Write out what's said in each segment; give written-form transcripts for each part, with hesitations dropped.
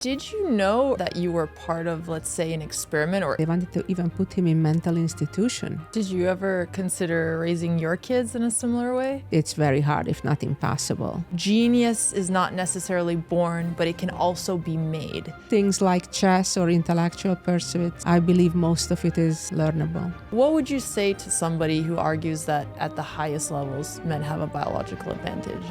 Did you know that you were part of, let's say, an experiment, or They wanted to even put him in mental institution. did you ever consider raising your kids in a similar way? It's very hard, if not impossible. Genius is not necessarily born, but it can also be made. Things like chess or intellectual pursuits, I believe most of it is learnable. What would you say to somebody who argues that at the highest levels, men have a biological advantage?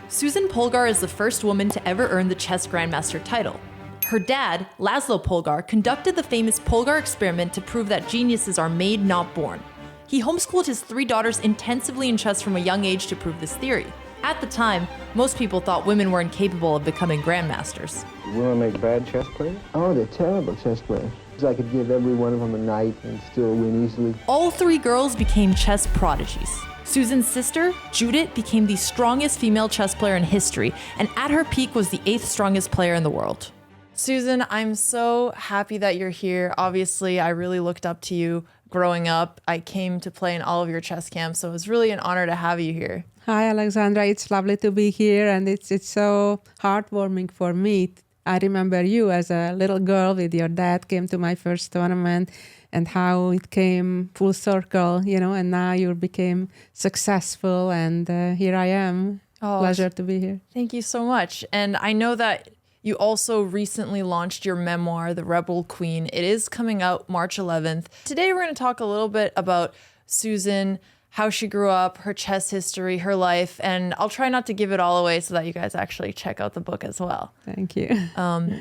Susan Polgar is the first woman to ever earn the chess grandmaster title. Her dad, Laszlo Polgar, conducted the famous Polgar experiment to prove that geniuses are made, not born. He homeschooled his 3 daughters intensively in chess from a young age to prove this theory. At the time, most people thought women were incapable of becoming grandmasters. Women make bad chess players? Oh, they're terrible chess players. I could give every one of them a knight and still win easily. All 3 girls became chess prodigies. Susan's sister, Judith, became the strongest female chess player in history, and at her peak was the 8th strongest player in the world. Susan, I'm so happy that you're here. Obviously, I really looked up to you growing up. I came to play in all of your chess camps, so it was really an honor to have you here. Hi, Alexandra. It's lovely to be here, and it's so heartwarming for me. I remember you as a little girl with your dad came to my first tournament, and how it came full circle, and now you became successful, and here I am. Oh, pleasure to be here. Thank you so much. And I know that you also recently launched your memoir, The Rebel Queen. It is coming out March 11th. Today we're going to talk a little bit about Susan, how she grew up, her chess history, her life, and I'll try not to give it all away so that you guys actually check out the book as well. Thank you.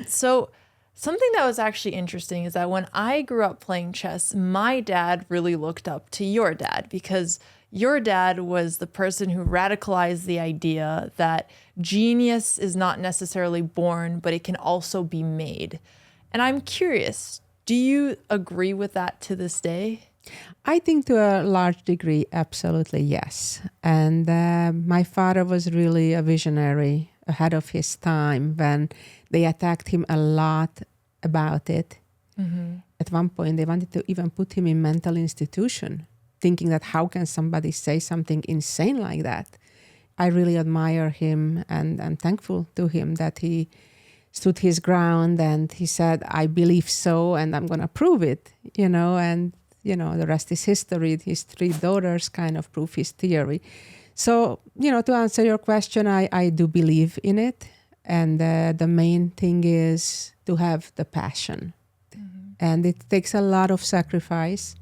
So something that was actually interesting is that when I grew up playing chess, my dad really looked up to your dad, because your dad was the person who radicalized the idea that genius is not necessarily born, but it can also be made. And I'm curious, do you agree with that to this day? I think to a large degree, absolutely yes. And my father was really a visionary, ahead of his time, when they attacked him a lot about it. Mm-hmm. At one point, they wanted to even put him in mental institution, thinking that how can somebody say something insane like that? I really admire him, and I'm thankful to him that he stood his ground and he said, I believe so, and I'm going to prove it, and the rest is history. His 3 daughters kind of prove his theory. So, to answer your question, I do believe in it. And the main thing is to have the passion. Mm-hmm. And it takes a lot of sacrifice,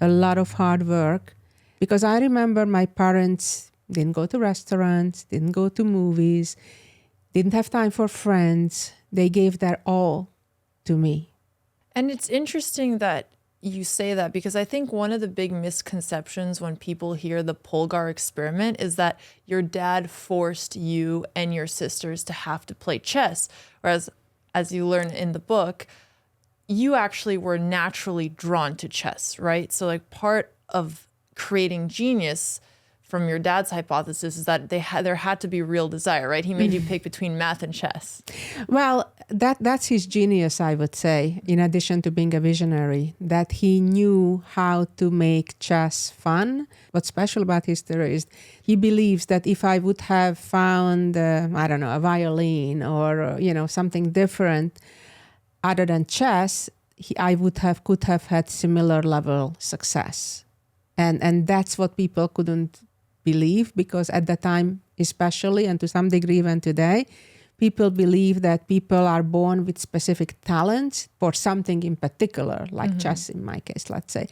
a lot of hard work. Because I remember my parents didn't go to restaurants, didn't go to movies, didn't have time for friends. They gave their all to me. And it's interesting that you say that, because I think one of the big misconceptions when people hear the Polgar experiment is that your dad forced you and your sisters to have to play chess. Whereas, as you learn in the book, you actually were naturally drawn to chess, right? So like part of creating genius from your dad's hypothesis is that there had to be real desire, right? He made you pick between math and chess. Well, that's his genius, I would say, in addition to being a visionary, that he knew how to make chess fun. What's special about his theory is he believes that if I would have found, a violin or, something different other than chess, I could have had similar level success. And that's what people couldn't believe, because at the time especially, and to some degree even today, people believe that people are born with specific talents for something in particular, like chess in my case, let's say.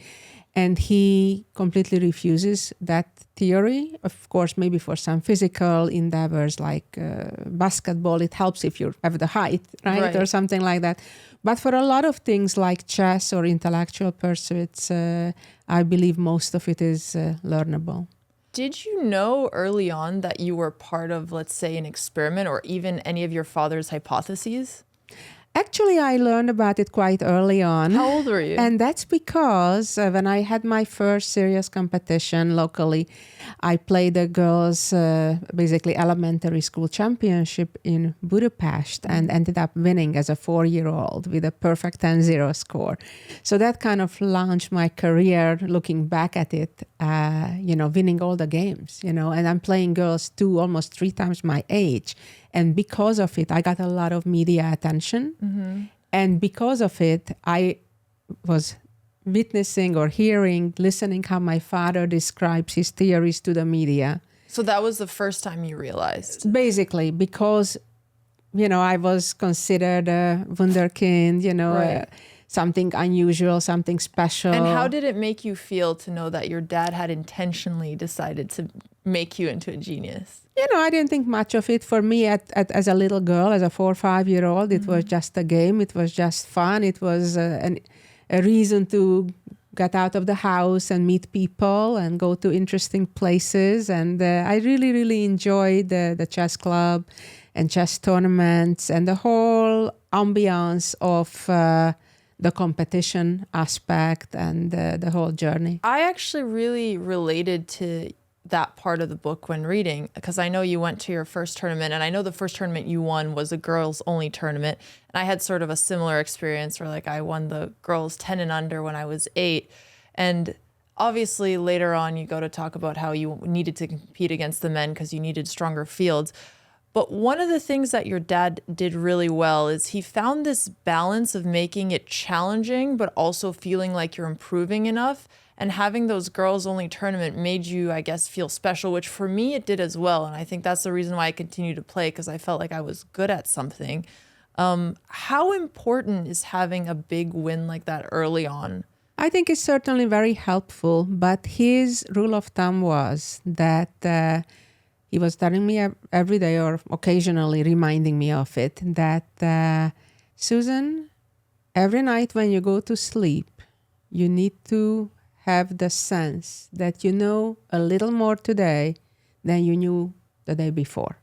And he completely refuses that theory. Of course, maybe for some physical endeavors like basketball, it helps if you have the height, right? Or something like that. But for a lot of things like chess or intellectual pursuits, I believe most of it is learnable. Did you know early on that you were part of, let's say, an experiment or even any of your father's hypotheses? Actually, I learned about it quite early on. How old were you? And that's because when I had my first serious competition locally, I played a girls' basically elementary school championship in Budapest and ended up winning as a 4-year-old with a perfect 10-0 score. So that kind of launched my career, looking back at it, winning all the games, and I'm playing girls almost 3 times my age. And because of it, I got a lot of media attention. And because of it, I was witnessing or hearing, listening how my father describes his theories to the media. So that was the first time you realized. Basically, because, I was considered a wunderkind, Right. Something unusual, something special. And how did it make you feel to know that your dad had intentionally decided to make you into a genius? I didn't think much of it. For me, as a little girl, as a 4 or 5 year old, it was just a game. It was just fun. It was a reason to get out of the house and meet people and go to interesting places. And I really, really enjoyed the chess club and chess tournaments and the whole ambiance of the competition aspect and the whole journey. I actually really related to that part of the book when reading, because I know you went to your first tournament, and I know the first tournament you won was a girls only tournament. And I had sort of a similar experience where I won the girls 10 and under when I was 8. And obviously later on you go to talk about how you needed to compete against the men because you needed stronger fields. But one of the things that your dad did really well is he found this balance of making it challenging, but also feeling like you're improving enough. And having those girls only tournament made you, I guess, feel special, which for me it did as well. And I think that's the reason why I continue to play, because I felt like I was good at something. How important is having a big win like that early on? I think it's certainly very helpful, but his rule of thumb was that he was telling me every day or occasionally reminding me of it, that Susan, every night when you go to sleep, you need to have the sense that you know a little more today than you knew the day before.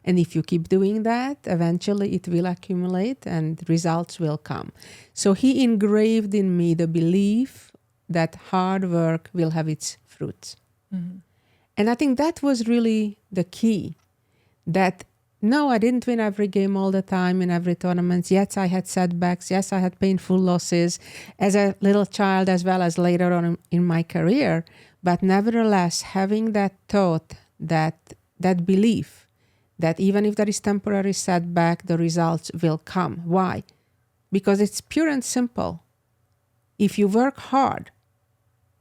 And if you keep doing that, eventually it will accumulate and results will come. So he engraved in me the belief that hard work will have its fruits. And I think that was really the key, that no, I didn't win every game all the time in every tournament. Yes, I had setbacks. Yes, I had painful losses as a little child as well as later on in my career. But nevertheless, having that thought, that belief, that even if there is temporary setback, the results will come. Why? Because it's pure and simple. If you work hard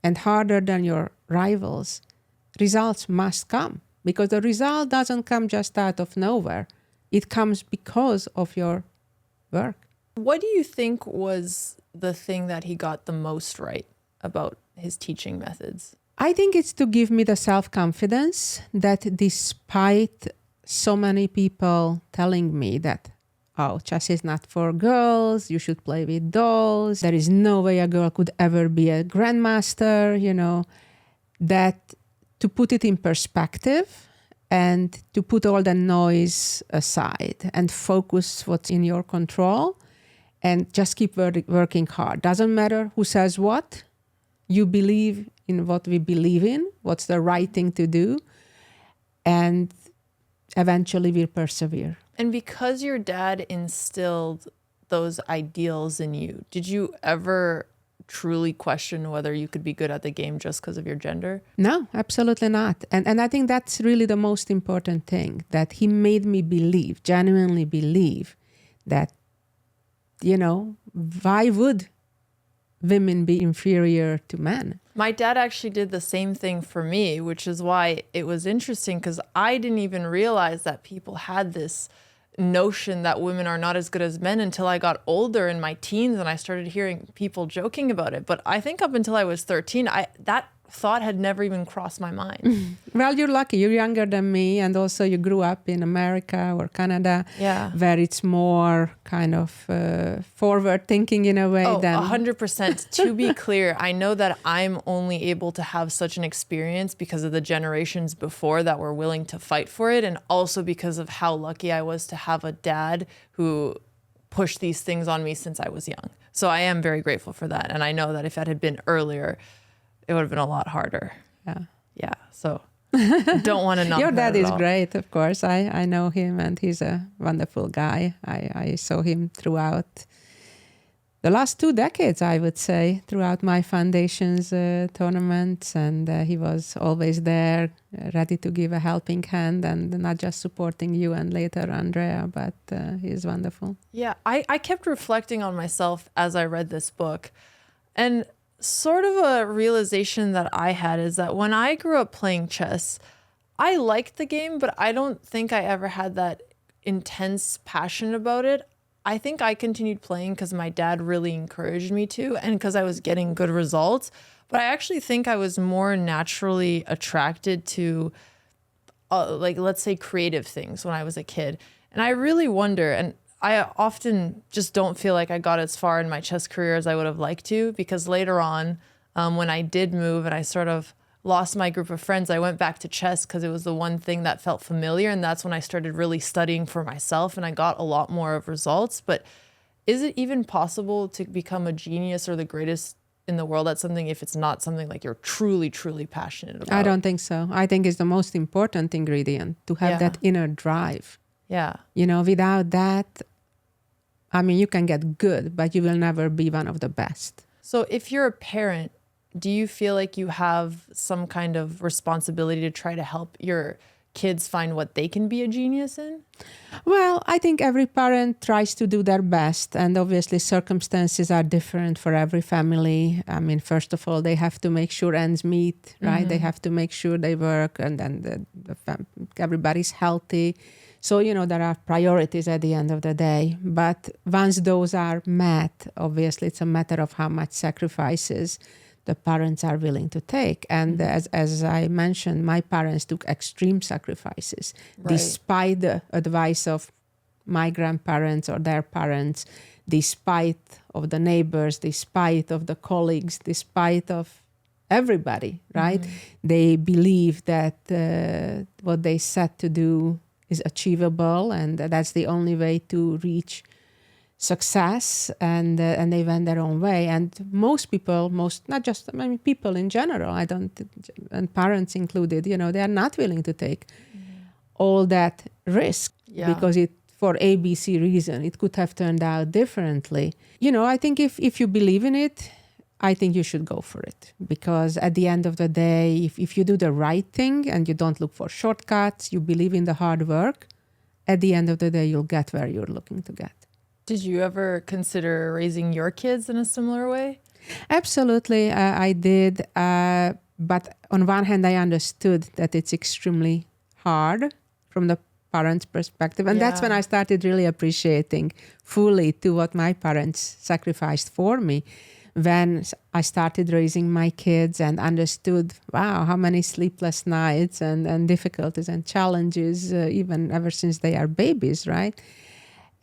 and harder than your rivals, results must come, because the result doesn't come just out of nowhere. It comes because of your work. What do you think was the thing that he got the most right about his teaching methods? I think it's to give me the self-confidence that despite so many people telling me that, oh, chess is not for girls, you should play with dolls, there is no way a girl could ever be a grandmaster, that to put it in perspective and to put all the noise aside and focus what's in your control and just keep working hard. Doesn't matter who says what. You believe in what we believe in, what's the right thing to do, and eventually we'll persevere. And because your dad instilled those ideals in you, did you ever truly question whether you could be good at the game just because of your gender? No, absolutely not. And I think that's really the most important thing, that he made me believe, genuinely believe that, why would women be inferior to men? My dad actually did the same thing for me, which is why it was interesting, because I didn't even realize that people had this notion that women are not as good as men until I got older in my teens and I started hearing people joking about it. But I think up until I was 13, that thought had never even crossed my mind. Well, you're lucky. You're younger than me, and also you grew up in America or Canada, where it's more kind of forward thinking in a way. Oh, than 100%. To be clear, I know that I'm only able to have such an experience because of the generations before that were willing to fight for it, and also because of how lucky I was to have a dad who pushed these things on me since I was young. So I am very grateful for that, and I know that if that had been earlier, it would have been a lot harder. Yeah. So don't want to knock Your dad that at is all. great, of course. I know him, and he's a wonderful guy. I saw him throughout the last 2 decades, I would say, throughout my foundation's tournaments. And he was always there, ready to give a helping hand and not just supporting you and later Andrea, but he's wonderful. Yeah, I kept reflecting on myself as I read this book. And sort of a realization that I had is that when I grew up playing chess, I liked the game, but I don't think I ever had that intense passion about it. I think I continued playing because my dad really encouraged me to and because I was getting good results. But I actually think I was more naturally attracted to, like, let's say creative things when I was a kid. And I really wonder, and I often just don't feel like I got as far in my chess career as I would have liked to, because later on, when I did move and I sort of lost my group of friends, I went back to chess because it was the one thing that felt familiar. And that's when I started really studying for myself and I got a lot more of results. But is it even possible to become a genius or the greatest in the world at something if it's not something like you're truly, truly passionate about? I don't think so. I think it's the most important ingredient to have that inner drive. Yeah. You know, without that, I mean, you can get good, but you will never be one of the best. So if you're a parent, do you feel like you have some kind of responsibility to try to help your kids find what they can be a genius in? Well, I think every parent tries to do their best, and obviously circumstances are different for every family. I mean, first of all, they have to make sure ends meet, right? Mm-hmm. They have to make sure they work and then everybody's healthy. So, you know, there are priorities at the end of the day. But once those are met, obviously it's a matter of how much sacrifices the parents are willing to take. And as I mentioned, my parents took extreme sacrifices, despite the advice of my grandparents or their parents, despite of the neighbors, despite of the colleagues, despite of everybody, right? They believe that what they set to do is achievable, and that's the only way to reach success, and they went their own way. And most people, not just, I mean, people in general, and parents included, you know, they are not willing to take all that risk because for ABC reason, it could have turned out differently. You know, I think if you believe in it, I think you should go for it, because at the end of the day, if you do the right thing and you don't look for shortcuts, you believe in the hard work, at the end of the day, you'll get where you're looking to get. Did you ever consider raising your kids in a similar way? Absolutely, I did. But on one hand, I understood that it's extremely hard from the parents' perspective. And that's when I started really appreciating fully to what my parents sacrificed for me. When I started raising my kids and understood, wow, how many sleepless nights and difficulties and challenges, even ever since they are babies, right?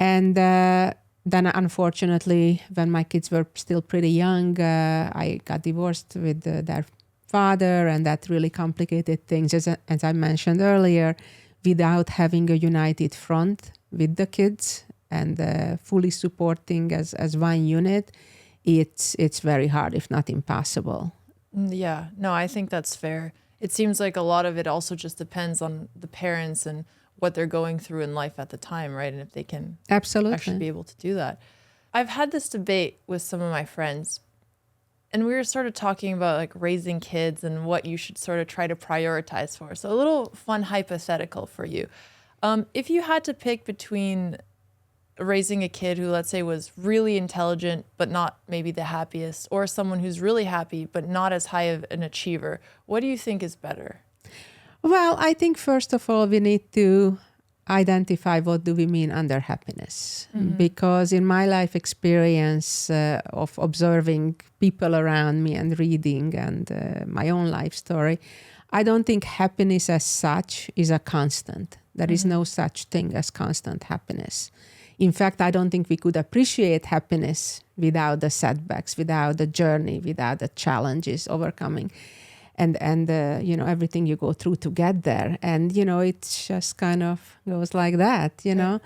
And then unfortunately, when my kids were still pretty young, I got divorced with their father, and that really complicated things. As I mentioned earlier, without having a united front with the kids and fully supporting as one unit, it's very hard, if not impossible. Yeah, no, I think that's fair. It seems like a lot of it also just depends on the parents and what they're going through in life at the time, right? And if they can actually be able to do that. I've had this debate with some of my friends, and we were sort of talking about like raising kids and what you should sort of try to prioritize for. So a little fun hypothetical for you. If you had to pick between raising a kid who, let's say, was really intelligent but not maybe the happiest, or someone who's really happy but not as high of an achiever, what do you think is better? Well, I think first of all, we need to identify what do we mean under happiness. Because in my life experience of observing people around me and reading and my own life story, I don't think happiness as such is a constant. There is no such thing as constant happiness. In fact, I don't think we could appreciate happiness without the setbacks, without the journey, without the challenges, overcoming. And you know, everything you go through to get there. And, you know, it just kind of goes like that, you know.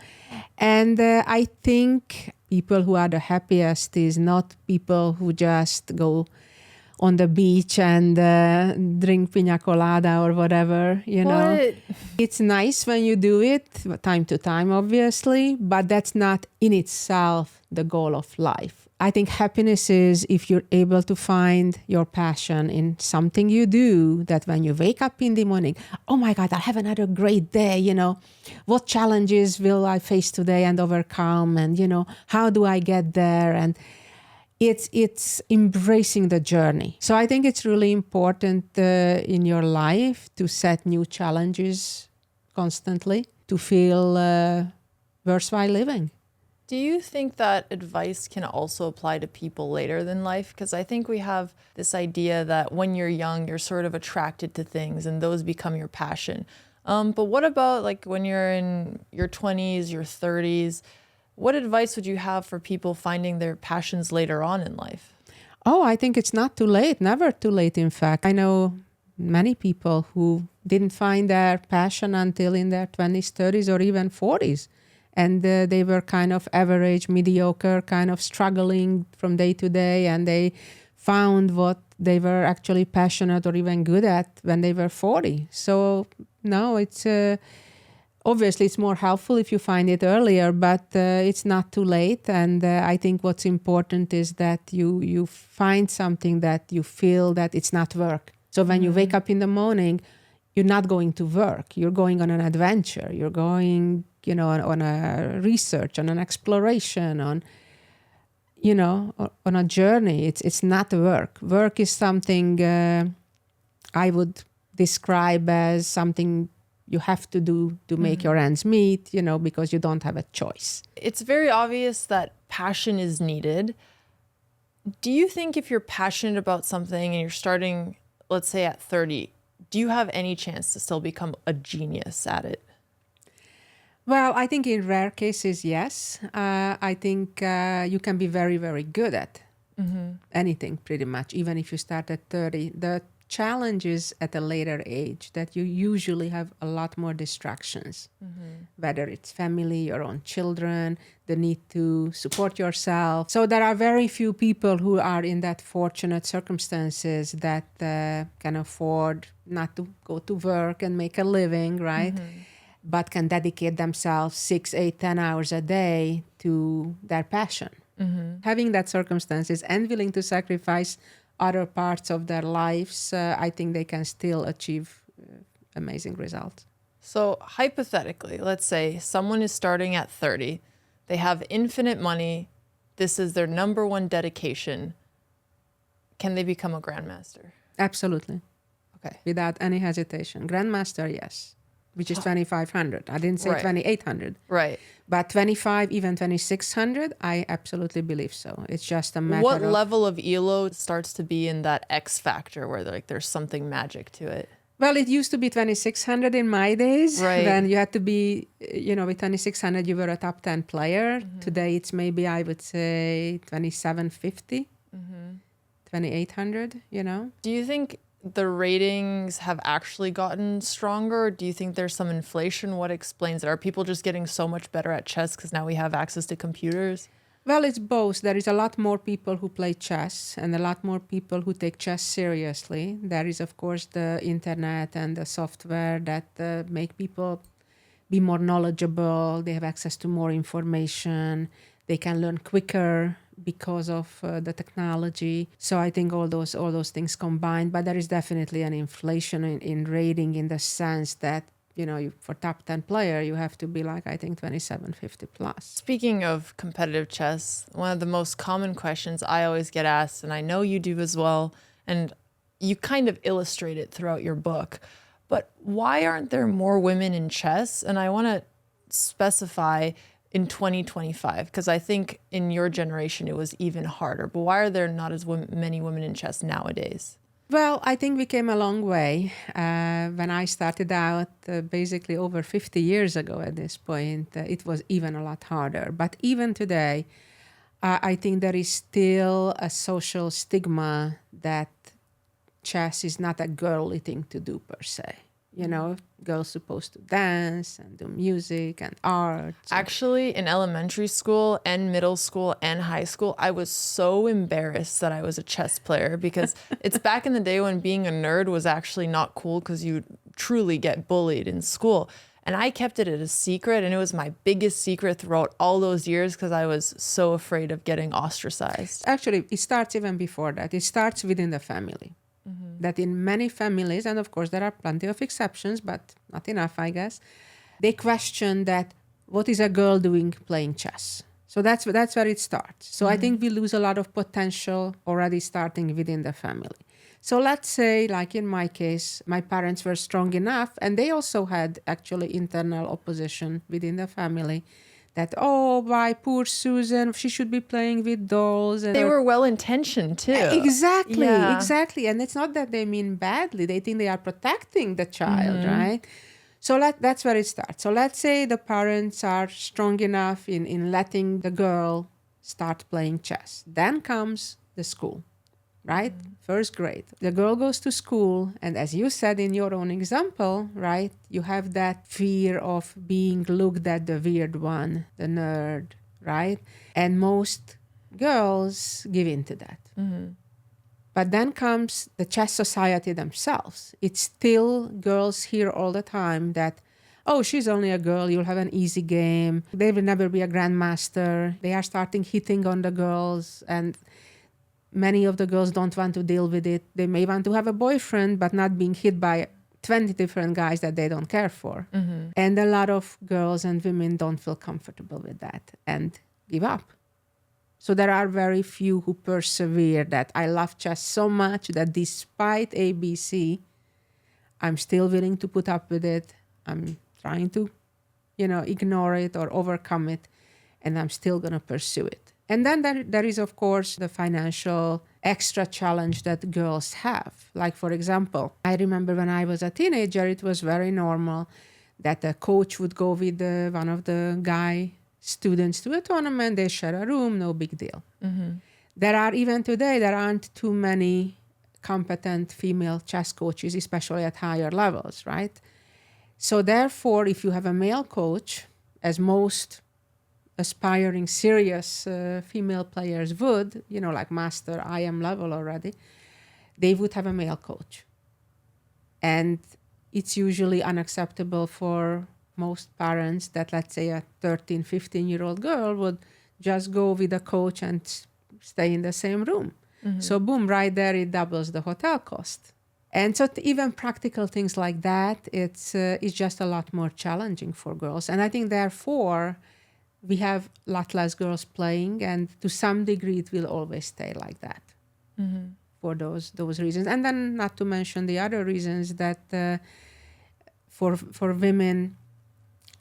And I think people who are the happiest is not people who just go on the beach and drink pina colada or whatever, you know. What? It's nice when you do it time to time, obviously, but that's not in itself the goal of life. I think happiness is if you're able to find your passion in something you do, that when you wake up in the morning, oh my God, I'll have another great day, you know, what challenges will I face today and overcome? And, you know, how do I get there? And it's embracing the journey. So I think it's really important in your life to set new challenges constantly to feel worthwhile living. Do you think that advice can also apply to people later than life? Because I think we have this idea that when you're young, you're sort of attracted to things and those become your passion. But what about like when you're in your 20s, your 30s? What advice would you have for people finding their passions later on in life? Oh, I think it's not too late, never too late, in fact. I know many people who didn't find their passion until in their 20s, 30s, or even 40s. And they were kind of average, mediocre, kind of struggling from day to day. And they found what they were actually passionate or even good at when they were 40. So no, it's obviously it's more helpful if you find it earlier, but it's not too late. And I think what's important is that you find something that you feel that it's not work. So when you wake up in the morning, you're not going to work. You're going on an adventure. You're going, you know, on a research, on an exploration, on, you know, on a journey. It's not work. Work is something I would describe as something you have to do to make your ends meet, you know, because you don't have a choice. It's very obvious that passion is needed. Do you think if you're passionate about something and you're starting, let's say at 30, do you have any chance to still become a genius at it? Well, I think in rare cases, yes. I think you can be very, very good at anything pretty much, even if you start at 30. The challenge is at a later age that you usually have a lot more distractions, whether it's family, your own children, the need to support yourself. So there are very few people who are in that fortunate circumstances that can afford not to go to work and make a living, right? But can dedicate themselves 6, 8, 10 hours a day to their passion. Having that circumstances and willing to sacrifice other parts of their lives, I think they can still achieve amazing results. So hypothetically, let's say someone is starting at 30, they have infinite money, this is their number one dedication. Can they become a grandmaster? Absolutely. Okay. Without any hesitation. Grandmaster, yes. Which is 2,500. I didn't say Right. 2,800. Right. But 25, even 2,600, I absolutely believe so. It's just a matter What of... level of ELO starts to be in that X factor where like there's something magic to it? Well, it used to be 2,600 in my days. Right. Then you had to be, you know, with 2,600, you were a top 10 player. Today, it's maybe, I would say, 2,750, 2,800, you know. Do you think the ratings have actually gotten stronger? Do you think there's some inflation? What explains it? Are people just getting so much better at chess because now we have access to computers? Well, it's both. There is a lot more people who play chess and a lot more people who take chess seriously. There is, of course, the internet and the software that make people be more knowledgeable. They have access to more information. They can learn quicker because of the technology. So I think all those things combined. But there is definitely an inflation in rating in the sense that, you know, for top 10 player, you have to be like, I think, 2,750 plus. Speaking of competitive chess, one of the most common questions I always get asked, and I know you do as well, and you kind of illustrate it throughout your book, but why aren't there more women in chess? And I want to specify in 2025, because I think in your generation it was even harder. But why are there not as many women in chess nowadays? Well, I think we came a long way. When I started out, basically over 50 years ago at this point, it was even a lot harder. But even today, I think there is still a social stigma that chess is not a girly thing to do per se. You know, girls supposed to dance and do music and art. Actually, in elementary school and middle school and high school, I was so embarrassed that I was a chess player because it's back in the day when being a nerd was actually not cool because you truly get bullied in school. And I kept it a secret, and it was my biggest secret throughout all those years because I was so afraid of getting ostracized. Actually, it starts even before that. It starts within the family. That in many families, and of course there are plenty of exceptions, but not enough, I guess, they question that what is a girl doing playing chess? So that's where it starts. So I think we lose a lot of potential already starting within the family. So let's say, like in my case, my parents were strong enough, and they also had actually internal opposition within the family. That, oh, why poor Susan, she should be playing with dolls. And They were well-intentioned too. Exactly, Yeah. exactly. And it's not that they mean badly. They think they are protecting the child, right? So that's where it starts. So let's say the parents are strong enough in letting the girl start playing chess. Then comes the school, right? First grade. The girl goes to school, and as you said in your own example, right, you have that fear of being looked at the weird one, the nerd, right? And most girls give in to that. But then comes the chess society themselves. It's still girls hear all the time that, oh, she's only a girl, you'll have an easy game. They will never be a grandmaster. They are starting hitting on the girls, and many of the girls don't want to deal with it. They may want to have a boyfriend, but not being hit by 20 different guys that they don't care for. And a lot of girls and women don't feel comfortable with that and give up. So there are very few who persevere that I love chess so much that despite ABC, I'm still willing to put up with it. I'm trying to, ignore it or overcome it, and I'm still going to pursue it. And then there is, of course, the financial extra challenge that girls have. Like, for example, I remember when I was a teenager, it was very normal that a coach would go with one of the guy students to a tournament. They share a room, no big deal. There are, even today, there aren't too many competent female chess coaches, especially at higher levels, right? So therefore, if you have a male coach, as most aspiring serious female players would, like master IM level already, they would have a male coach. And it's usually unacceptable for most parents that, let's say, a 13, 15-year-old girl would just go with a coach and stay in the same room. So boom, right there, it doubles the hotel cost. And so even practical things like that, it's just a lot more challenging for girls. And I think, therefore, we have a lot less girls playing, and to some degree, it will always stay like that for those reasons. And then, not to mention the other reasons that for women,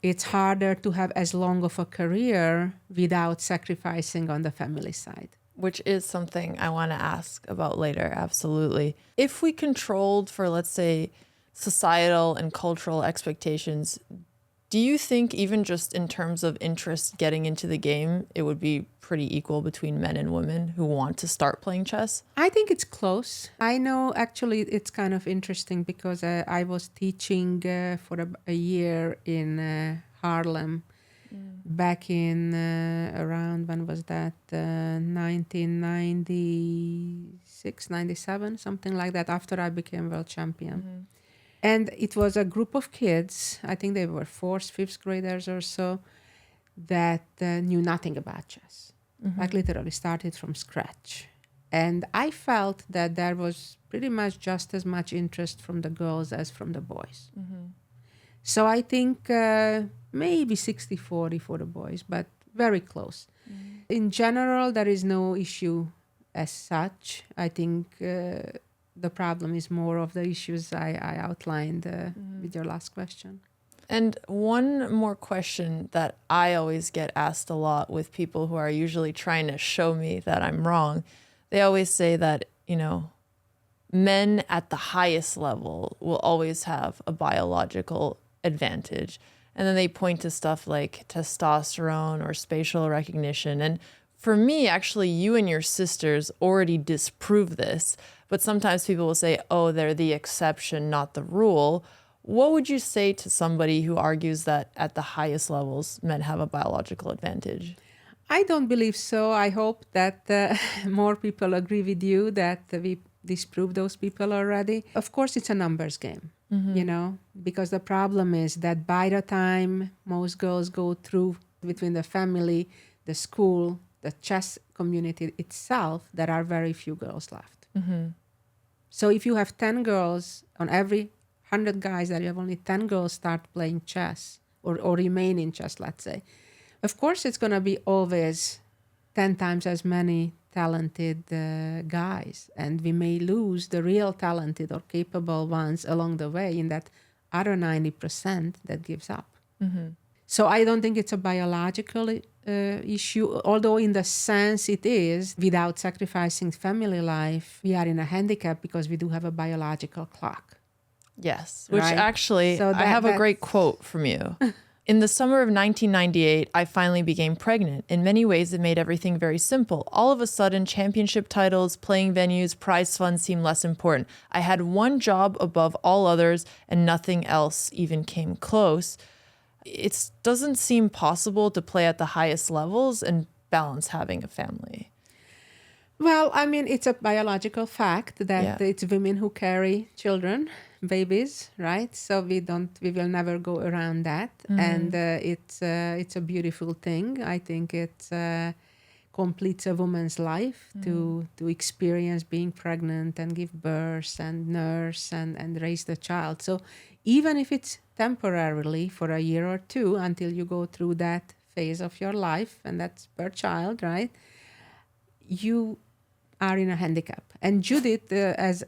it's harder to have as long of a career without sacrificing on the family side. Which is something I want to ask about later, absolutely. If we controlled for, let's say, societal and cultural expectations, do you think even just in terms of interest getting into the game, it would be pretty equal between men and women who want to start playing chess? I think it's close. I know, actually, it's kind of interesting because I was teaching for a year in Harlem back in around, when was that? 1996, 97, something like that, after I became world champion. And it was a group of kids, I think they were 4th, 5th graders or so, that knew nothing about chess. Like literally started from scratch. And I felt that there was pretty much just as much interest from the girls as from the boys. So I think maybe 60-40 for the boys, but very close. In general, there is no issue as such. I think the problem is more of the issues I outlined with your last question. And one more question that I always get asked a lot with people who are usually trying to show me that I'm wrong. They always say that, men at the highest level will always have a biological advantage. And then they point to stuff like testosterone or spatial recognition. And for me, actually, you and your sisters already disprove this. But sometimes people will say, oh, they're the exception, not the rule. What would you say to somebody who argues that at the highest levels, men have a biological advantage? I don't believe so. I hope that more people agree with you that we disproved those people already. Of course, it's a numbers game, because the problem is that by the time most girls go through between the family, the school, the chess community itself, there are very few girls left. So if you have 10 girls on every 100 guys, that you have only 10 girls start playing chess or remain in chess, let's say. Of course, it's going to be always 10 times as many talented guys, and we may lose the real talented or capable ones along the way in that other 90% that gives up. So I don't think it's a biological issue, although in the sense it is, without sacrificing family life, we are in a handicap because we do have a biological clock. Yes, which Right? actually, So I have a great quote from you. In the summer of 1998, I finally became pregnant. In many ways, it made everything very simple. All of a sudden, championship titles, playing venues, prize funds seemed less important. I had one job above all others, and nothing else even came close. It doesn't seem possible to play at the highest levels and balance having a family. Well, I mean, it's a biological fact that Yeah. it's women who carry children, babies, right? So we will never go around that. And it's a beautiful thing. I think it completes a woman's life to experience being pregnant and give birth and nurse and raise the child. So even if it's temporarily for a year or two until you go through that phase of your life, and that's per child, right? You are in a handicap. And Judith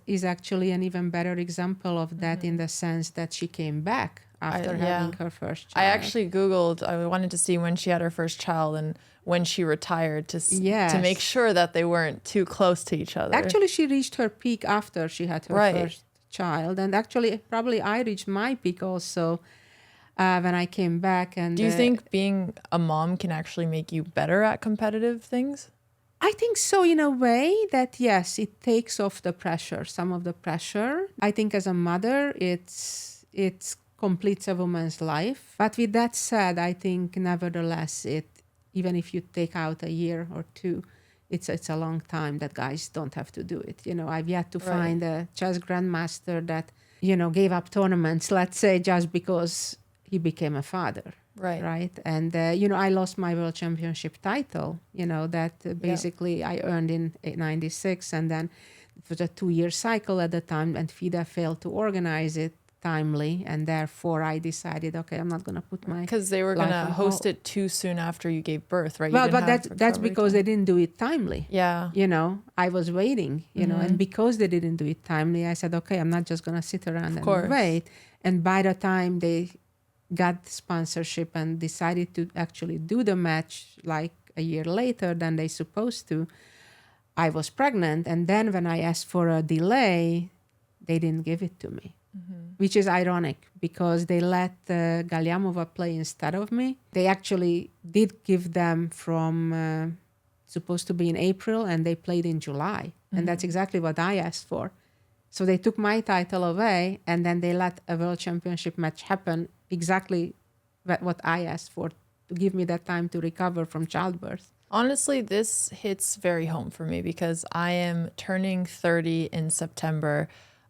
is actually an even better example of that in the sense that she came back after having her first child. I actually Googled, I wanted to see when she had her first child and when she retired to make sure that they weren't too close to each other. Actually, she reached her peak after she had her first child. And actually, probably I reached my peak also when I came back. And do you think being a mom can actually make you better at competitive things? I think so, in a way that, yes, it takes off the pressure, some of the pressure. I think as a mother, it's completes a woman's life. But with that said, I think nevertheless, even if you take out a year or two, it's a long time that guys don't have to do it. I've yet to find a chess grandmaster that, gave up tournaments, let's say, just because he became a father. Right. And, I lost my world championship title, that basically I earned in 96. And then it was a 2-year cycle at the time, and FIDE failed to organize it timely. And therefore I decided, okay, I'm not going to put my because they were going to host hold. it too soon after you gave birth, right? Well, but that's because they didn't do it timely. Yeah. I was waiting, and because they didn't do it timely, I said, okay, I'm not just going to sit around and wait. And by the time they got sponsorship and decided to actually do the match like a year later than they supposed to, I was pregnant. And then when I asked for a delay, they didn't give it to me, which is ironic because they let Galyamova play instead of me. They actually did give them from supposed to be in April, and they played in July. And that's exactly what I asked for. So they took my title away, and then they let a world championship match happen exactly what I asked for, to give me that time to recover from childbirth. Honestly, this hits very home for me because I am turning 30 in September.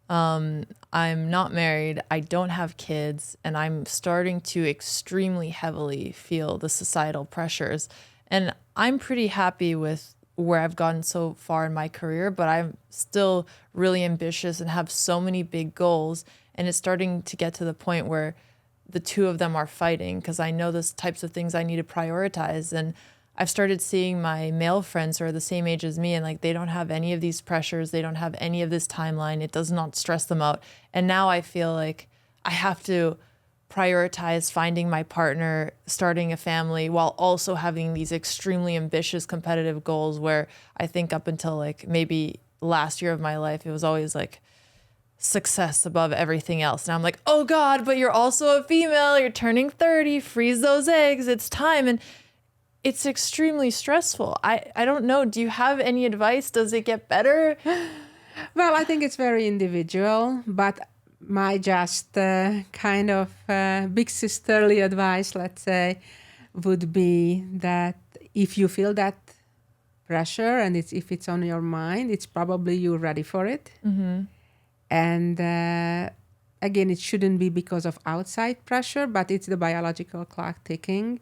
I'm not married. I don't have kids, and I'm starting to extremely heavily feel the societal pressures. And I'm pretty happy with where I've gotten so far in my career, but I'm still really ambitious and have so many big goals. And it's starting to get to the point where the two of them are fighting because I know the types of things I need to prioritize. And I've started seeing my male friends who are the same age as me, and like they don't have any of these pressures. They don't have any of this timeline. It does not stress them out. And now I feel like I have to prioritize finding my partner, starting a family, while also having these extremely ambitious competitive goals where I think up until like maybe last year of my life, it was always like success above everything else. And I'm like, oh God, but you're also a female, you're turning 30, freeze those eggs, it's time. And it's extremely stressful. I don't know. Do you have any advice? Does it get better? Well, I think it's very individual, but My just kind of big sisterly advice, let's say, would be that if you feel that pressure and if it's on your mind, it's probably you're ready for it. And again, it shouldn't be because of outside pressure, but it's the biological clock ticking.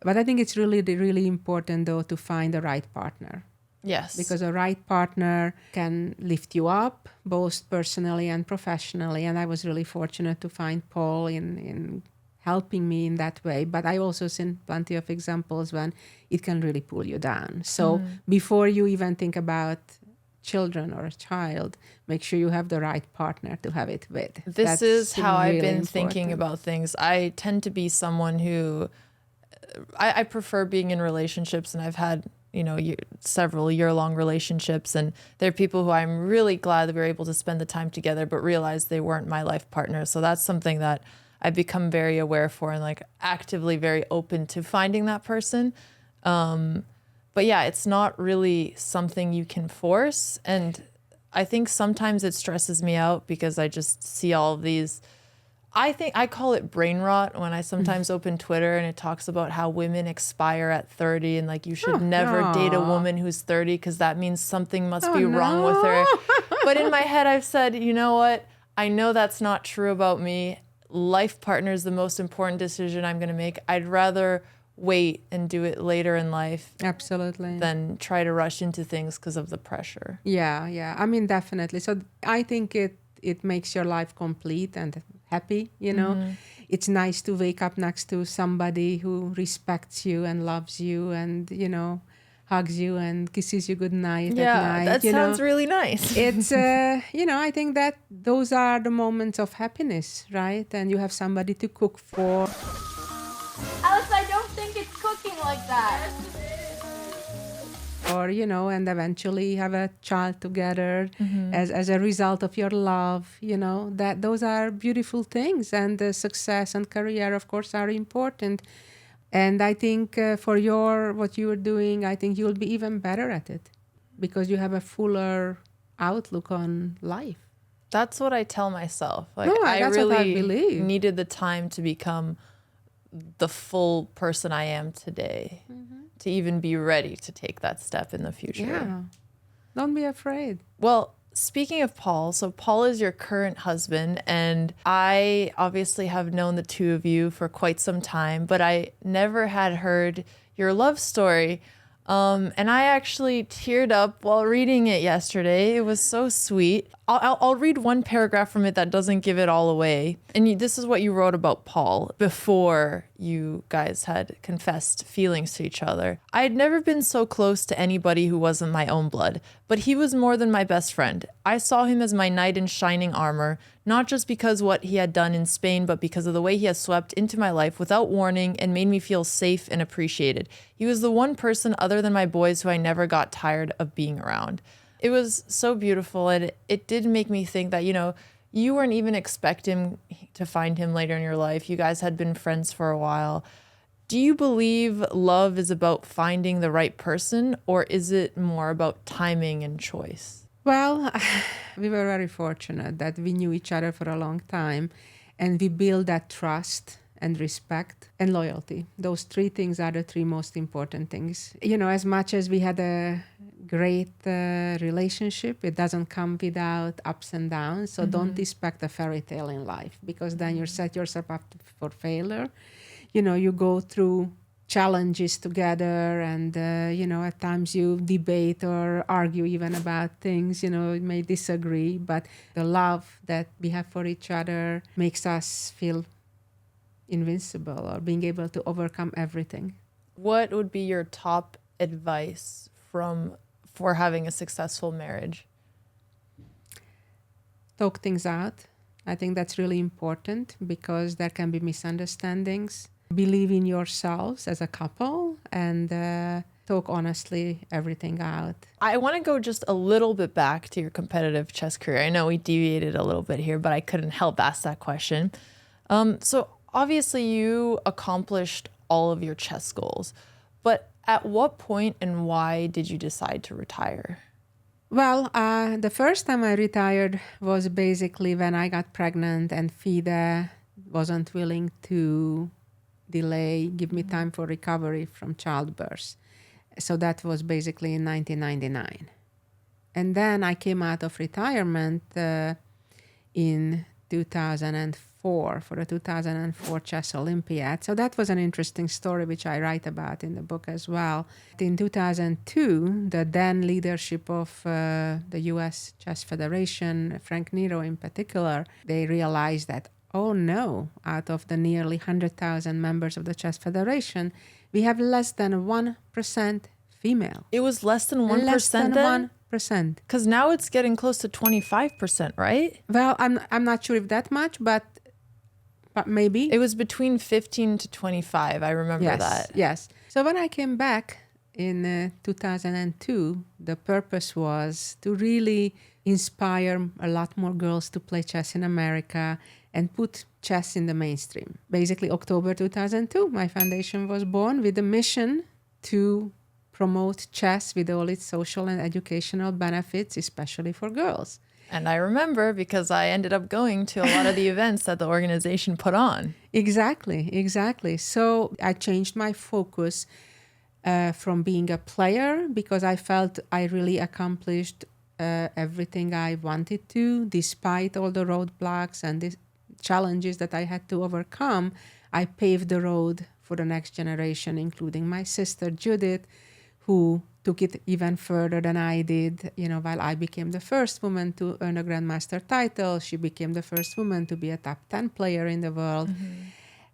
But I think it's really important, though, to find the right partner. Yes. Because a right partner can lift you up, both personally and professionally. And I was really fortunate to find Paul in helping me in that way. But I also seen plenty of examples when it can really pull you down. So before you even think about children or a child, make sure you have the right partner to have it with. This is how I've really been thinking important. about things. I tend to be someone who I prefer being in relationships, and I've had, several year-long relationships, and there are people who I'm really glad that we were able to spend the time together, but realized they weren't my life partner. So that's something that I've become very aware for, and like actively very open to finding that person. But yeah, it's not really something you can force. And I think sometimes it stresses me out because I just see all of these, I think I call it brain rot when I sometimes open Twitter and it talks about how women expire at 30 and like you should never date a woman who's 30 because that means something must be wrong with her. But in my head, I've said, you know what? I know that's not true about me. Life partner is the most important decision I'm going to make. I'd rather wait and do it later in life. Absolutely. Than try to rush into things because of the pressure. Yeah. I mean, definitely. So I think it makes your life complete and happy, It's nice to wake up next to somebody who respects you and loves you and, hugs you and kisses you goodnight at night. Yeah, that sounds really nice. It's, I think that those are the moments of happiness, right? And you have somebody to cook for. Alice, I don't think it's cooking like that. Or, and eventually have a child together as a result of your love, that those are beautiful things. And the success and career, of course, are important. And I think for what you're doing, I think you'll be even better at it because you have a fuller outlook on life. That's what I tell myself. Like, No, I that's really what I believe. needed the time to become the full person I am today to even be ready to take that step in the future. Yeah. Don't be afraid. Well, speaking of Paul, so Paul is your current husband, and I obviously have known the two of you for quite some time, but I never had heard your love story. And I actually teared up while reading it yesterday. It was so sweet. I'll read one paragraph from it that doesn't give it all away. And this is what you wrote about Paul before you guys had confessed feelings to each other. I had never been so close to anybody who wasn't my own blood, but he was more than my best friend. I saw him as my knight in shining armor, not just because what he had done in Spain, but because of the way he had swept into my life without warning and made me feel safe and appreciated. He was the one person other than my boys who I never got tired of being around. It was so beautiful, and it did make me think that, you weren't even expecting to find him later in your life. You guys had been friends for a while. Do you believe love is about finding the right person, or is it more about timing and choice? Well, we were very fortunate that we knew each other for a long time, and we built that trust and respect and loyalty. Those three things are the three most important things. As much as we had a great relationship, it doesn't come without ups and downs. So don't expect a fairy tale in life, because then you set yourself up for failure. You go through challenges together, and at times you debate or argue even about things. You may disagree, but the love that we have for each other makes us feel invincible, or being able to overcome everything. What would be your top advice for having a successful marriage? Talk things out. I think that's really important, because there can be misunderstandings. Believe in yourselves as a couple, and talk honestly everything out. I want to go just a little bit back to your competitive chess career. I know we deviated a little bit here, but I couldn't help ask that question. So obviously you accomplished all of your chess goals, but at what point and why did you decide to retire? Well, the first time I retired was basically when I got pregnant and FIDE wasn't willing to give me time for recovery from childbirth. So that was basically in 1999. And then I came out of retirement in 2004 for the 2004 Chess Olympiad. So that was an interesting story, which I write about in the book as well. In 2002, the then leadership of the US Chess Federation, Frank Nero in particular, they realized that, oh no, out of the nearly 100,000 members of the Chess Federation, we have less than 1% female. It was less than 1% Less than then? 1%. Because now it's getting close to 25%, right? Well, I'm not sure if that much, but maybe. It was between 15 to 25. I remember that. Yes. So when I came back in 2002, the purpose was to really inspire a lot more girls to play chess in America and put chess in the mainstream. Basically, October 2002, my foundation was born with the mission to promote chess with all its social and educational benefits, especially for girls. And I remember because I ended up going to a lot of the events that the organization put on. Exactly. So I changed my focus from being a player because I felt I really accomplished everything I wanted to, despite all the roadblocks and the challenges that I had to overcome. I paved the road for the next generation, including my sister Judith, who took it even further than I did. While I became the first woman to earn a grandmaster title, she became the first woman to be a top 10 player in the world,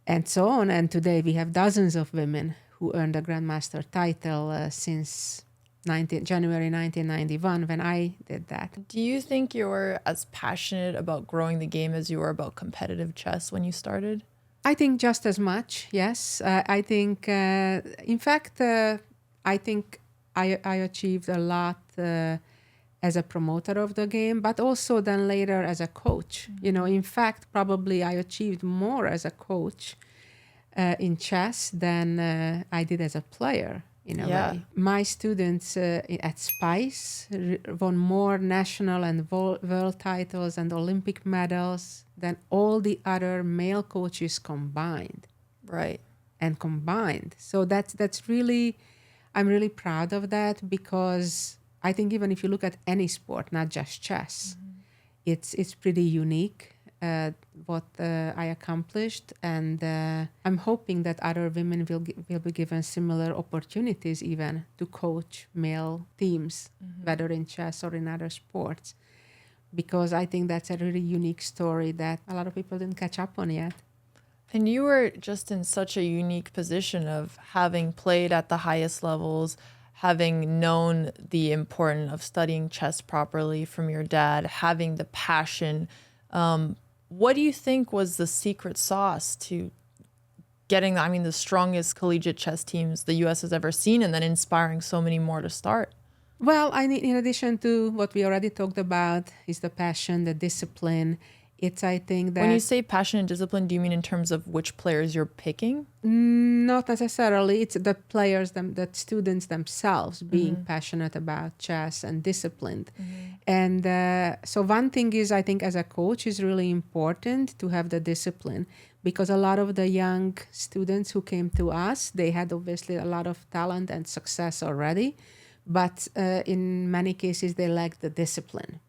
and so on. And today we have dozens of women who earned a grandmaster title since January 1991, when I did that. Do you think you were as passionate about growing the game as you were about competitive chess when you started? I think just as much, yes. I think, in fact, I think I achieved a lot as a promoter of the game, but also then later as a coach. In fact, probably I achieved more as a coach in chess than I did as a player, in a way. My students at SPICE won more national and world titles and Olympic medals than all the other male coaches combined. Right. So that's really... I'm really proud of that because I think even if you look at any sport, not just chess, it's pretty unique what I accomplished, and I'm hoping that other women will be given similar opportunities even to coach male teams, whether in chess or in other sports, because I think that's a really unique story that a lot of people didn't catch up on yet. And you were just in such a unique position of having played at the highest levels, having known the importance of studying chess properly from your dad, having the passion. What do you think was the secret sauce to getting, the strongest collegiate chess teams the U.S. has ever seen, and then inspiring so many more to start? Well, in addition to what we already talked about, is the passion, the discipline. I think that... When you say passion and discipline, do you mean in terms of which players you're picking? Not necessarily. It's the players, the students themselves being passionate about chess and disciplined. And so one thing is, I think as a coach, is really important to have the discipline, because a lot of the young students who came to us, they had obviously a lot of talent and success already, but in many cases they lacked the discipline.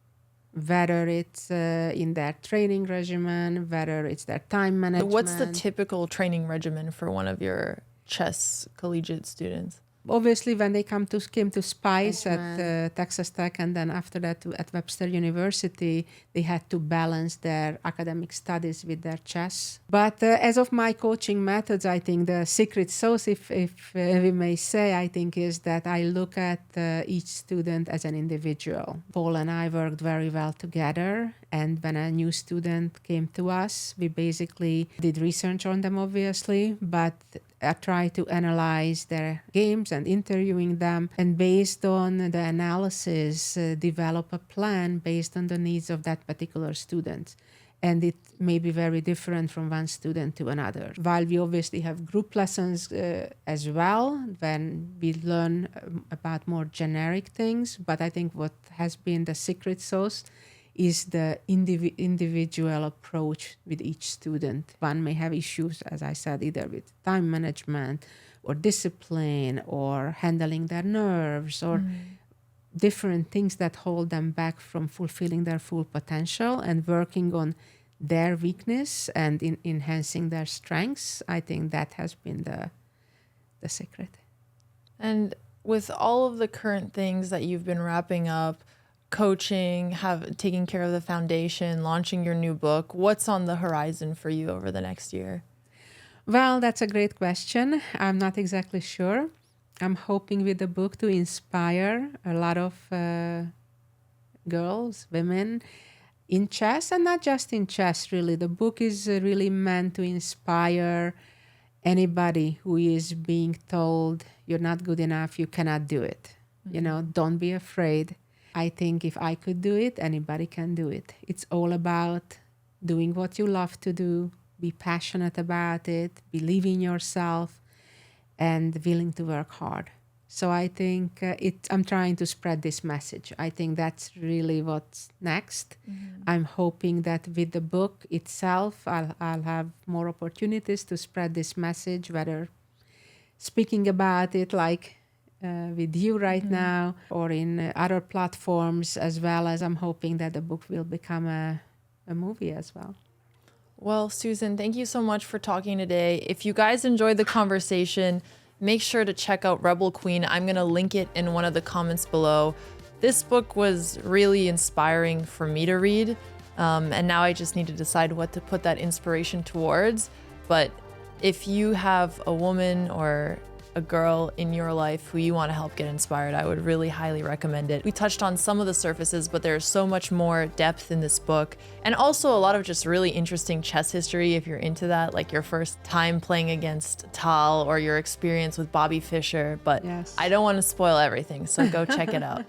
Whether it's in their training regimen, whether it's their time management. What's the typical training regimen for one of your chess collegiate students? Obviously, when they came to SPICE at Texas Tech, and then after that at Webster University, they had to balance their academic studies with their chess. But as of my coaching methods, I think the secret sauce, if we may say, I think is that I look at each student as an individual. Paul and I worked very well together, and when a new student came to us, we basically did research on them, obviously, but I try to analyze their games and interviewing them, and based on the analysis, develop a plan based on the needs of that particular student. and it may be very different from one student to another. While we obviously have group lessons as well, when we learn about more generic things, but I think what has been the secret sauce is the individual approach with each student. One may have issues, as I said, either with time management or discipline or handling their nerves or different things that hold them back from fulfilling their full potential, and working on their weakness and in enhancing their strengths. I think that has been the secret. And with all of the current things that you've been wrapping up, coaching, taking care of the foundation, launching your new book, what's on the horizon for you over the next year? Well, that's a great question. I'm not exactly sure. I'm hoping with the book to inspire a lot of girls, women in chess, and not just in chess, really. The book is really meant to inspire anybody who is being told you're not good enough, you cannot do it. You know, don't be afraid. I think if I could do it, anybody can do it. It's all about doing what you love to do, be passionate about it, believe in yourself, and willing to work hard. So I think I'm trying to spread this message. I think that's really what's next. I'm hoping that with the book itself, I'll have more opportunities to spread this message, whether speaking about it like with you right now or in other platforms, as well as I'm hoping that the book will become a movie as well. Well, Susan, thank you so much for talking today. If you guys enjoyed the conversation, make sure to check out Rebel Queen. I'm going to link it in one of the comments below. This book was really inspiring for me to read, and now I just need to decide what to put that inspiration towards. But if you have a woman or a girl in your life who you want to help get inspired, I would really highly recommend it. We touched on some of the surfaces, but there's so much more depth in this book, and also a lot of just really interesting chess history if you're into that, like your first time playing against Tal or your experience with Bobby Fischer. But Yes. I don't want to spoil everything, so go check it out.